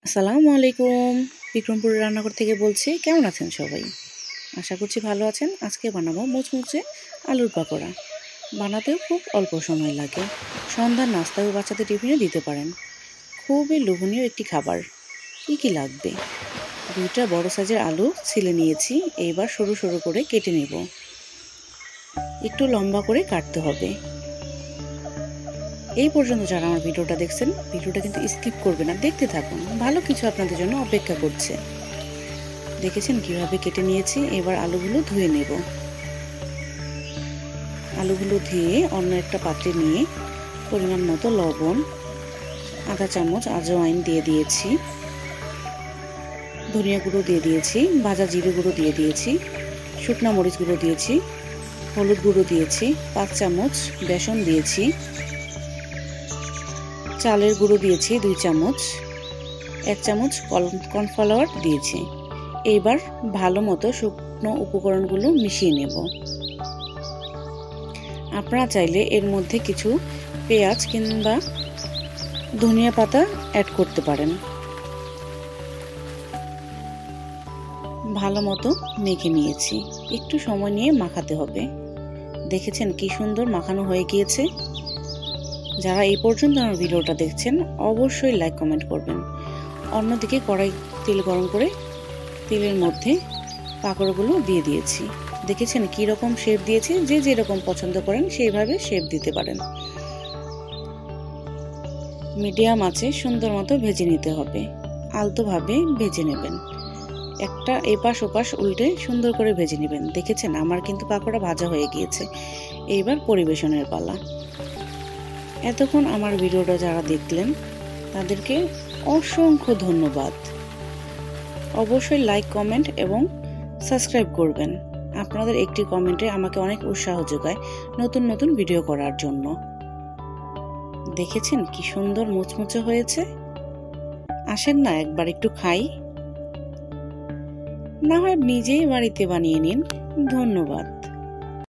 আসসালামু আলাইকুম। বিক্রমপুরের রান্নাঘর থেকে বলছি। কেমন আছেন সবাই? আশা করছি ভালো আছেন। আজকে বানাবো মুচমুচে আলুর পাকোড়া। বানাতেও খুব অল্প সময় লাগে। সন্ধ্যার নাস্তা ও বাচ্চাদের টিফিনে দিতে পারেন। খুবই লোভনীয় একটি খাবার। কী লাগবে? 2টা বড় সাইজের আলু ছিলে নিয়েছি। এইবার সরু সরু করে কেটে নেব। একটু লম্বা করে কাটতে হবে। এই পর্যন্ত যারা আমার ভিডিওটা দেখছেন, ভিডিওটা কিন্তু স্কিপ করবে না, দেখতে থাকুন। ভালো কিছু আপনাদের জন্য অপেক্ষা করছে। দেখেছেন কিভাবে কেটে নিয়েছি। এবার আলুগুলো ধুয়ে নেব। আলুগুলো ধুয়ে অন্য একটা পাত্রে নিয়ে পরিমাণ মতো লবণ, আধা চামচ আজওয়াইন দিয়ে দিয়েছি, ধনিয়া গুঁড়ো দিয়ে দিয়েছি, ভাজা জিরে গুঁড়ো দিয়ে দিয়েছি, শুকনা মরিচ গুঁড়ো দিয়েছি, হলুদ গুঁড়ো দিয়েছি, 5 চামচ বেসন দিয়েছি, চালের গুঁড়ো দিয়েছি 2 চামচ, 1 চামচ কর্নফ্লাওয়ার দিয়েছি। এইবার ভালো মতো শুকনো উপকরণগুলো মিশিয়ে নেব। আপনারা চাইলে এর মধ্যে কিছু পেঁয়াজ কিংবা ধনিয়া পাতা অ্যাড করতে পারেন। ভালো মতো মেখে নিয়েছি। একটু সময় নিয়ে মাখাতে হবে। দেখেছেন কি সুন্দর মাখানো হয়ে গিয়েছে। যারা এই পর্যন্ত আমার ভিডিওটা দেখছেন অবশ্যই লাইক কমেন্ট করবেন। অন্যদিকে কড়াই তেল গরম করে তেলের মধ্যে পাকোড়াগুলো দিয়ে দিয়েছি। দেখেছেন কি রকম শেপ দিয়েছি। যে যেরকম পছন্দ করেন সেইভাবে শেপ দিতে পারেন। মিডিয়াম আঁচে সুন্দর মতো ভেজে নিতে হবে। আলতোভাবে ভেজে নেবেন। একটা এপাশ ওপাশ উল্টে সুন্দর করে ভেজে নেবেন। দেখেছেন আমার কিন্তু পাকোড়া ভাজা হয়ে গিয়েছে। এইবার পরিবেশনের পালা। এতক্ষণ আমার ভিডিওটা যারা দেখলেন তাদেরকে অসংখ্য ধন্যবাদ। অবশ্যই লাইক কমেন্ট এবং সাবস্ক্রাইব করবেন। আপনাদের একটি কমেন্টে আমাকে অনেক উৎসাহ যোগায় নতুন নতুন ভিডিও করার জন্য। দেখেছেন কি সুন্দর মুচমুচে হয়েছে। আসেন না একবার একটু খাই। না হয় নিজেই বাড়িতে বানিয়ে নিন। ধন্যবাদ।